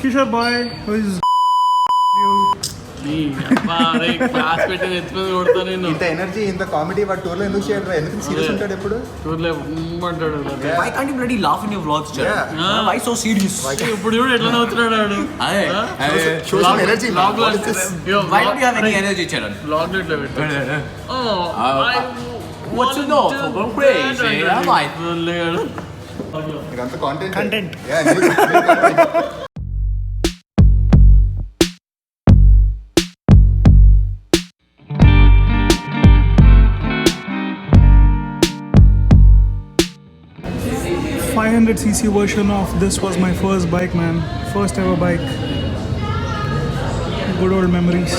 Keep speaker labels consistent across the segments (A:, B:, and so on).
A: Kishore boy, who is you.
B: Class పెట్టి ఎత్తుకొని కొడతా నేను.
C: ఇంత ఎనర్జీ ఇంత కామెడీ వాడు టూర్ లో ఎందుకు షేర్ ఎందుకు సీరియస్ ఉంటాడు ఎప్పుడు
B: టూర్ లో అంటాడు.
D: Why can't you bloody laugh in your vlogs, Charan? Why so serious?
B: ఇప్పుడు చూడు ఎట్లా నవ్వుతున్నాడు వాడు.
C: show some energy.
D: Why don't you have any energy, Charan?
B: Blog ఇట్లా పెట్టాడు.
D: What's your no? Crazy, am I?
C: ఇదంతా content
A: Content. cc version of this was my first bike, man. First ever bike. Good old memories.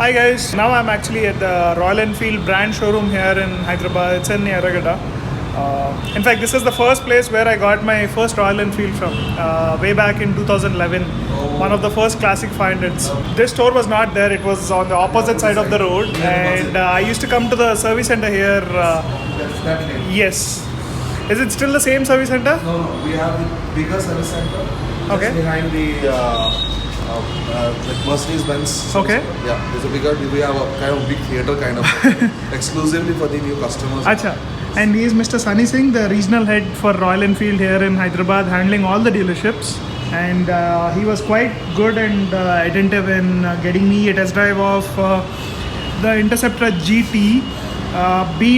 A: Hi guys, now I'm actually at the Royal Enfield brand showroom here in Hyderabad. It's in Yarragada. In fact, this is the first place where I got my first Royal Enfield from, way back in 2011. One of the first classic 500s. This store was not there, it was on the opposite side of the road, and I used to come to the service center here. Yes. Is it still the same service center?
E: No, we have the bigger service center.
A: Okay.
E: Just behind the like Mercedes-Benz.
A: Okay.
E: Yeah, there's a bigger. We have a kind of big theater, kind of exclusively for the new customers.
A: Acha. And he is Mr. Sunny Singh, the regional head for Royal Enfield here in Hyderabad, handling all the dealerships. And he was quite good and attentive in getting me a test drive of the Interceptor GT. We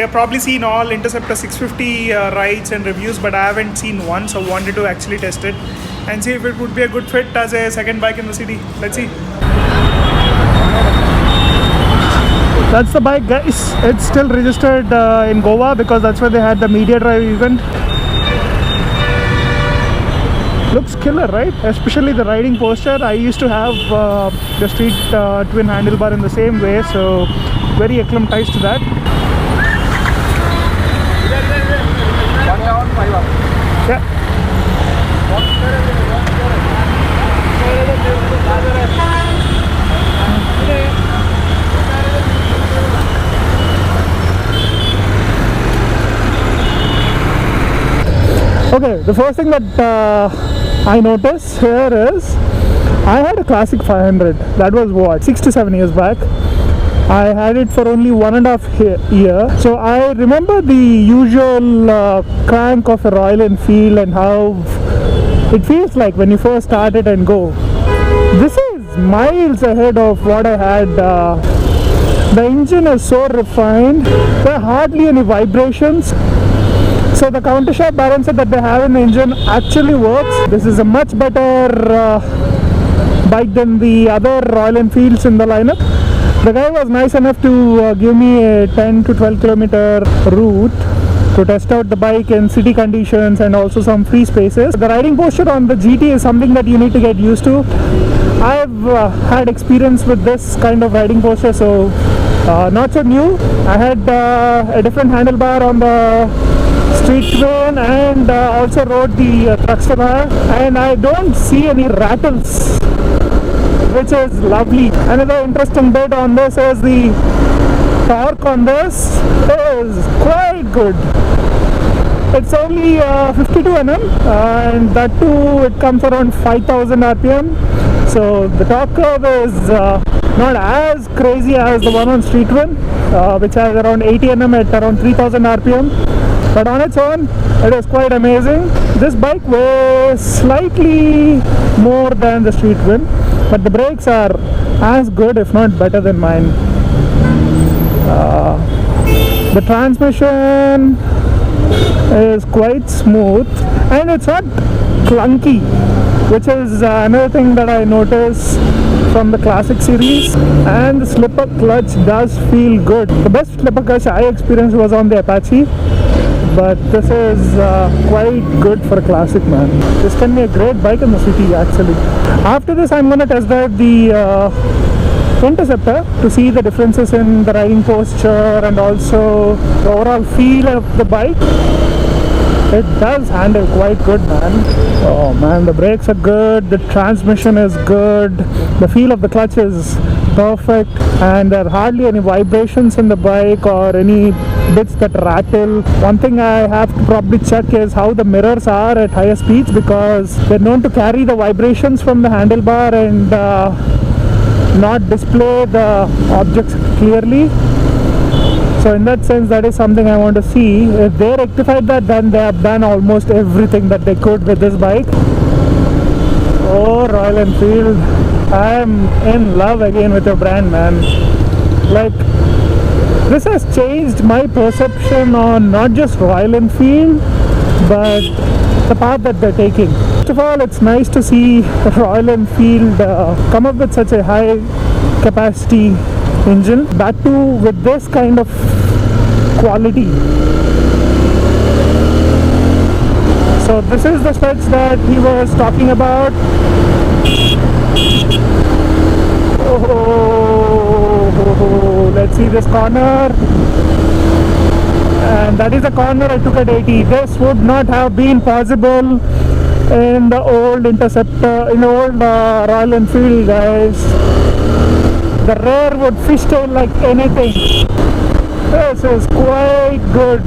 A: have probably seen all Interceptor 650 rides and reviews, but I haven't seen one, so wanted to actually test it and see if it would be a good fit as a second bike in the city. Let's see. That's the bike, guys. It's still registered in Goa because that's where they had the media drive event. Looks killer, right? Especially the riding posture. I used to have the street twin handlebar in the same way, so very acclimatized to that. Yeah. Okay, the first thing that I noticed here is I had a classic 500. That was what, 6 to 7 years back. I had it for only 1.5 year. So I remember the usual crank of a Royal Enfield and how it feels like when you first start it and go. This is miles ahead of what I had. The engine is so refined. There are hardly any vibrations. So the countershaft balancer that they have in the engine actually works. This is a much better bike than the other Royal Enfields in the lineup. The guy was nice enough to give me a 10 to 12 kilometer route to test out the bike in city conditions and also some free spaces. The riding posture on the GT is something that you need to get used to. I've had experience with this kind of riding posture, so not so new. I had a different handlebar on the street twin and also rode the Truckster bar, and I don't see any rattles, which is lovely. Another interesting bit on this is the torque on this is quite good. It's only 52 Nm and that too it comes around 5000 RPM. So the torque curve is not as crazy as the one on street twin, which has around 80 Nm at around 3000 RPM. But on its own, it is quite amazing. This bike weighs slightly more than the street twin, but the brakes are as good, if not better than mine. The transmission is quite smooth and it's not clunky. which is another thing that I noticed from the classic series. And the slipper clutch does feel good. The best slipper clutch I experienced was on the Apache, but this is quite good for a classic, man. This can be a great bike in the city actually. After this I'm going to test drive the Interceptor to see the differences in the riding posture and also the overall feel of the bike. It does handle quite good, man. Oh man, the brakes are good, the transmission is good, the feel of the clutch is perfect, and there are hardly any vibrations in the bike or any bits that rattle. One thing I have to probably check is how the mirrors are at higher speeds, because they're known to carry the vibrations from the handlebar and not display the objects clearly. So in that sense, that is something I want to see. If they rectified that, then they have done almost everything that they could with this bike. Oh, Royal Enfield, I am in love again with your brand, man. Like, this has changed my perception on not just Royal Enfield, but the path that they're taking. First of all, it's nice to see Royal Enfield come up with such a high capacity engine, that too with this kind of quality. So this is the stretch that he was talking about. Oh, let's see this corner. And that is a corner I took at 80. This would not have been possible in the old Interceptor, in the old Royal Enfield, guys. The rear would fishtail like anything. This is quite good.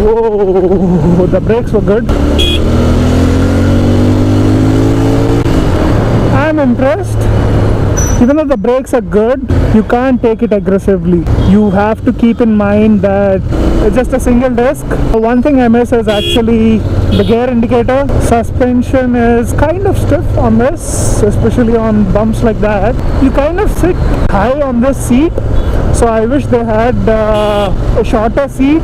A: Whoa, the brakes were good. I'm impressed. Even though the brakes are good, you can't take it aggressively. You have to keep in mind that it's just a single disc. One thing I miss is actually the gear indicator. Suspension is kind of stiff on this, especially on bumps like that. You kind of sit high on this seat, so I wish they had a shorter seat.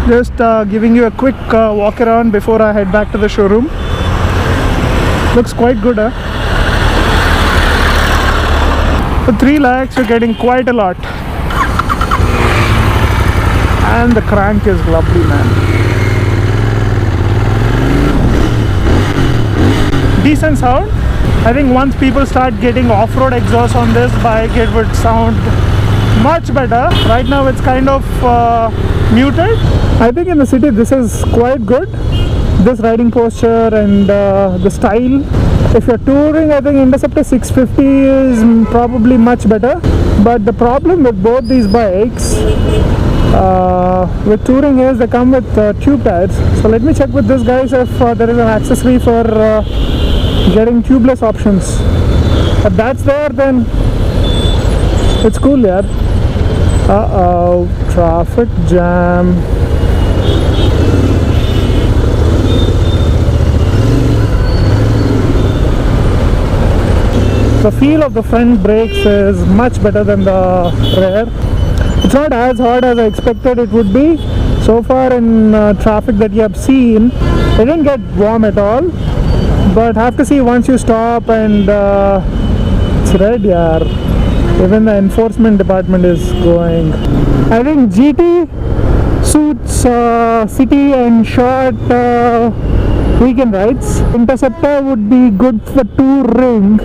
A: Just giving you a quick walk around before I head back to the showroom. Looks quite good, huh? For 3 lakhs you're getting quite a lot. And the crank is lovely, man. Decent sound. I think once people start getting off-road exhaust on this bike, it would sound much better. Right now it's kind of muted. I think in the city this is quite good. This riding posture and the style. If you're touring, I think Interceptor 650 is probably much better. But the problem with both these bikes with touring is they come with tube tires. So let me check with this, guys, if there is an accessory for getting tubeless options. If that's there, then it's cool, yeah. Uh-oh, traffic jam. The feel of the front brakes is much better than the rear. It's not as hard as I expected it would be. So far in traffic that you have seen, it didn't get warm at all. But have to see once you stop and it's red, yeah. Even the enforcement department is going. I think GT suits city and short weekend rides. Interceptor would be good for touring.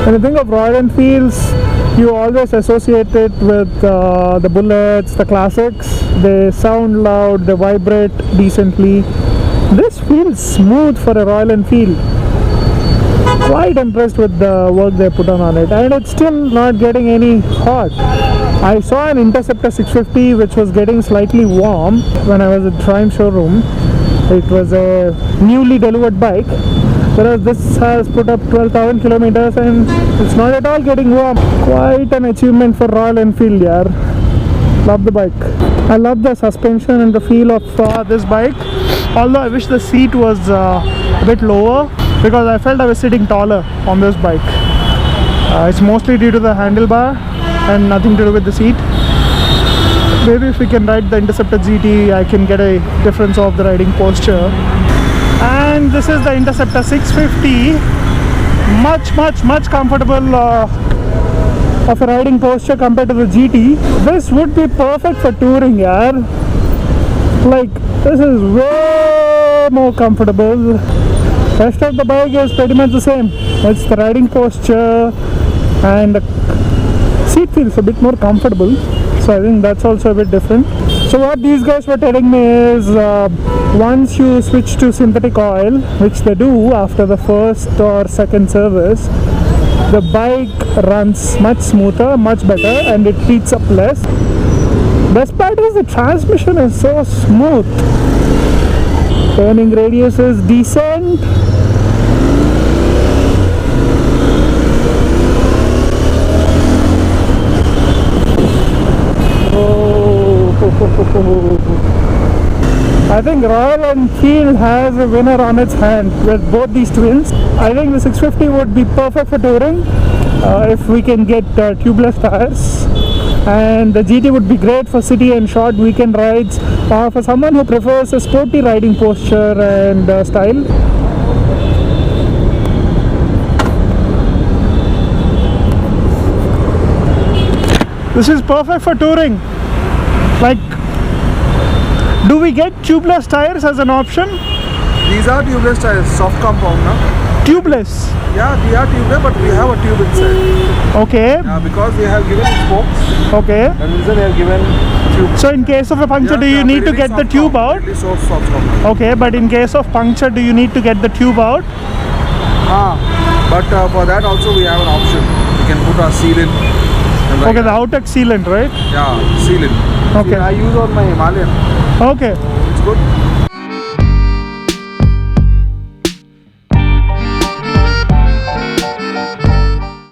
A: When you think of Royal Enfields, you always associate it with the Bullets, the classics. They sound loud, they vibrate decently. This feels smooth for a Royal Enfield. Quite impressed with the work they put on it, and it's still not getting any hot. I saw an Interceptor 650 which was getting slightly warm when I was at Prime Showroom. It was a newly delivered bike, whereas this has put up 12,000 kilometers and it's not at all getting warm. Quite an achievement for Royal Enfield, yeah. Love the bike. I love the suspension and the feel of this bike, although I wish the seat was a bit lower, because I felt I was sitting taller on this bike. It's mostly due to the handlebar and nothing to do with the seat. Maybe if we can ride the Interceptor GT, I can get a difference of the riding posture. And this is the Interceptor 650. Much comfortable of a riding posture compared to the GT. This would be perfect for touring, yaar. Like, this is way more comfortable. Rest of the bike is pretty much the same. It's the riding posture and the seat feels a bit more comfortable. So I think that's also a bit different. So what these guys were telling me is once you switch to synthetic oil, which they do after the first or second service, the bike runs much smoother, much better, and it heats up less. Best part is the transmission is so smooth. Turning radius is decent. I think Royal Enfield has a winner on its hand with both these twins. I think the 650 would be perfect for touring if we can get tubeless tires, and the GT would be great for city and short weekend rides for someone who prefers a sporty riding posture and style. This is perfect for touring. Like, do we get tubeless tires as an option?
E: These are tubeless tires, soft compound, no?
A: Tubeless?
E: Yeah, they are tubeless, but we have a tube inside.
A: Okay.
E: Yeah, because we have given spokes.
A: Okay.
E: And reason we have given tube.
A: So in case of a puncture, do you need to get the tube out?
E: Really soft compound.
A: Okay, but in case of puncture, do you need to get the tube out?
E: But for that also we have an option. We can put our sealant.
A: Okay, the Outex sealant, right?
E: Yeah, sealant.
A: Okay.
E: I use on my Himalayan.
A: Okay.
E: It's good.